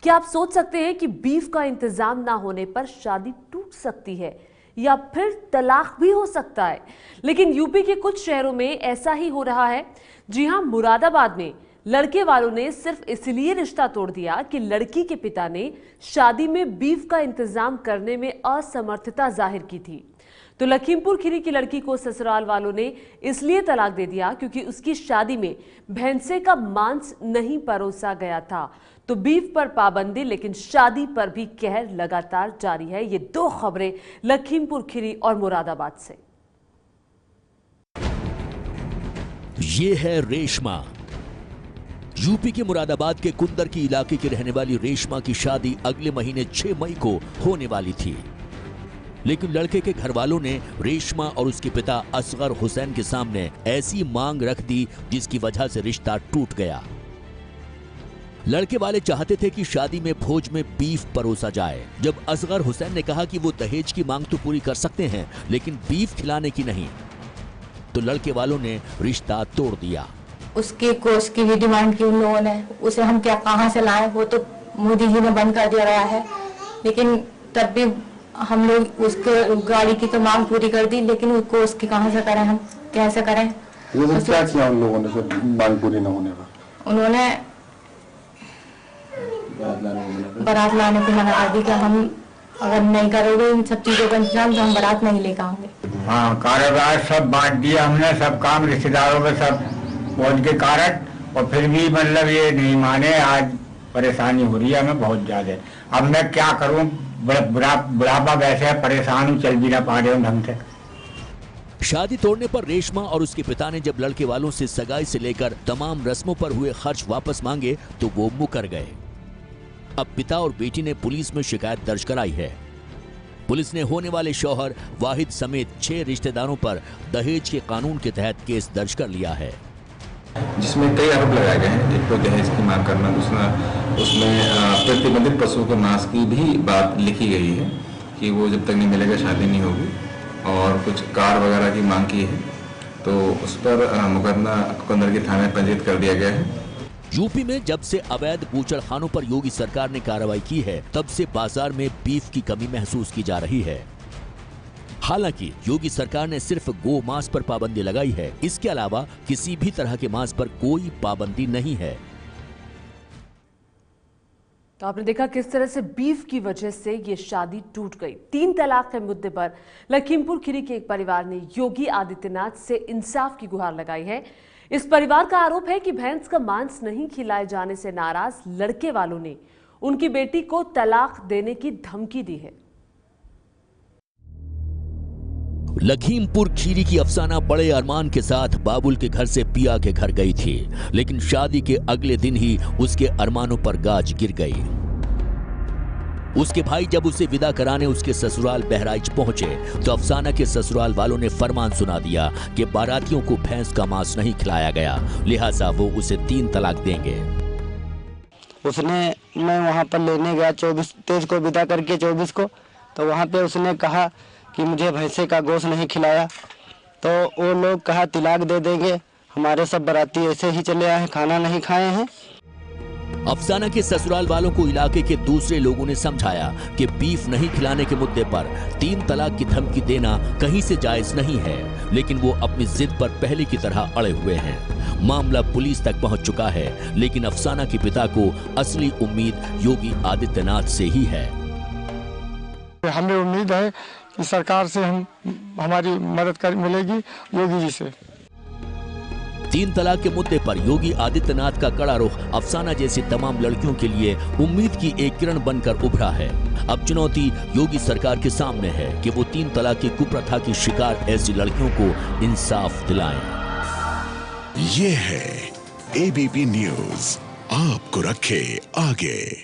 क्या आप सोच सकते हैं कि बीफ का इंतजाम ना होने पर शादी टूट सकती है या फिर तलाक भी हो सकता है? लेकिन यूपी के कुछ शहरों में ऐसा ही हो रहा है। जी हां, मुरादाबाद में लड़के वालों ने सिर्फ इसलिए रिश्ता तोड़ दिया कि लड़की के पिता ने शादी में बीफ का इंतजाम करने में असमर्थता जाहिर की थी। तो लखीमपुर खीरी की लड़की को ससुराल वालों ने इसलिए तलाक दे दिया क्योंकि उसकी शादी में भैंसे का मांस नहीं परोसा गया था। तो बीफ पर पाबंदी, लेकिन शादी पर भी कहर लगातार जारी है। ये दो खबरें लखीमपुर खीरी और मुरादाबाद से। ये है रेशमा। यूपी के मुरादाबाद के कुंदर की इलाके की रहने वाली रेशमा की शादी अगले महीने 6 मई को होने वाली थी, लेकिन लड़के के घर वालों ने रेशमा और उसके पिता असगर हुसैन के सामने ऐसी मांग रख दी जिसकी वजह से रिश्ता टूट गया। लड़के वाले चाहते थे कि शादी में भोज में बीफ परोसा जाए। जब असगर हुसैन ने कहा कि वो दहेज की मांग तो पूरी कर सकते हैं लेकिन बीफ खिलाने की नहीं, तो लड़के वालों ने रिश्ता तोड़ दिया। उसकी कोष की भी डिमांड की उन लोगों ने, उसे हम क्या कहां से लाएं, वो तो मोदी जी ने बंद कर दिया गया है। लेकिन तब भी हम लोग उसको गाड़ी की तो मांग पूरी कर दी, लेकिन उसको उसकी कहां से करें, हम कैसे करें? क्या किया उन लोगों ने फिर मांग पूरी न होने पर? उन्होंने बारात लाने को मना कर दी कि हम अगर नहीं करोगे इन सब चीजों का इंतजाम तो हम बारात नहीं लेकर आएंगे। हाँ, कारोबार सब बांट दिया हमने, सब काम रिश्तेदारों में सब पहुंच के कारण, और फिर भी मतलब ये नहीं माने। आज परेशानी हो रही है हमें बहुत ज्यादा। अब मैं क्या करूं, बुढ़ापा वैसे है, परेशान हूं, चल भी ना पा रहे हूं ढंग से। शादी तोड़ने पर रेशमा और उसके पिता ने जब लड़के वालों से सगाई से लेकर तमाम रस्मों पर हुए खर्च वापस मांगे तो वो मुकर गए। अब पिता और बेटी ने पुलिस में शिकायत दर्ज कराई है। पुलिस ने होने वाले शौहर वाहिद समेत 6 रिश्तेदारों पर दहेज के कानून के तहत केस दर्ज कर लिया है, जिसमें कई आरोप लगाए गए हैं। एक तो दहेज की मांग करना, दूसरा उसमें प्रतिबंधित पशुओं के मांस की भी बात लिखी गई है कि वो जब तक नहीं मिलेगा शादी नहीं होगी, और कुछ कार वगैरह की मांग की है, तो उस पर मुकदमा कुंदर के थाने में पंजीकृत कर दिया गया है। यूपी में जब से अवैध बूचड़खानों पर योगी सरकार ने कार्रवाई की है, तब से बाजार में बीफ की कमी महसूस की जा रही है। हालांकि योगी सरकार ने सिर्फ गो मांस पर पाबंदी लगाई है, इसके अलावा किसी भी तरह के मांस पर कोई पाबंदी नहीं है। तो आपने देखा किस तरह से बीफ की वजह से ये शादी टूट गई। 3 तलाक के मुद्दे पर लखीमपुर खीरी के एक परिवार ने योगी आदित्यनाथ से इंसाफ की गुहार लगाई है। इस परिवार का आरोप है कि भैंस का मांस नहीं खिलाए जाने से नाराज लड़के वालों ने उनकी बेटी को तलाक देने की धमकी दी है। लखीमपुर खीरी की अफसाना बड़े अरमान के साथ बाबुल के घर से पिया के घर गई थी, लेकिन शादी के अगले दिन ही उसके अरमानों पर गाज गिर गई। उसके भाई जब उसे विदा कराने उसके ससुराल बहराइच पहुंचे तो अफसाना के ससुराल वालों ने फरमान सुना दिया कि बारातियों को भैंस का मांस नहीं खिलाया गया, लिहाजा वो उसे 3 तलाक देंगे। मैं वहां पर लेने गया 23 को विदा करके 24 को, तो वहां पे उसने कहा कि मुझे भैंसे का गोश्त नहीं खिलाया, तो वो लोग कहा तिलाक दे देंगे। हमारे सब बाराती ऐसे ही चले आए, खाना नहीं खाए हैं। अफसाना के ससुराल वालों को इलाके के दूसरे लोगों ने समझाया कि बीफ नहीं खिलाने के मुद्दे पर 3 तलाक की धमकी देना कहीं से जायज नहीं है, लेकिन वो अपनी जिद पर पहले की तरह अड़े हुए हैं। मामला पुलिस तक पहुंच चुका है, लेकिन अफसाना के पिता को असली उम्मीद योगी आदित्यनाथ से ही है। हमें उम्मीद है कि सरकार से हमारी मदद मिलेगी, योगी जी से। 3 तलाक के मुद्दे पर योगी आदित्यनाथ का कड़ा रुख अफसाना जैसी तमाम लड़कियों के लिए उम्मीद की एक किरण बनकर उभरा है। अब चुनौती योगी सरकार के सामने है कि वो 3 तलाक की कुप्रथा की शिकार ऐसी लड़कियों को इंसाफ दिलाएं। ये है एबीपी न्यूज, आपको रखे आगे।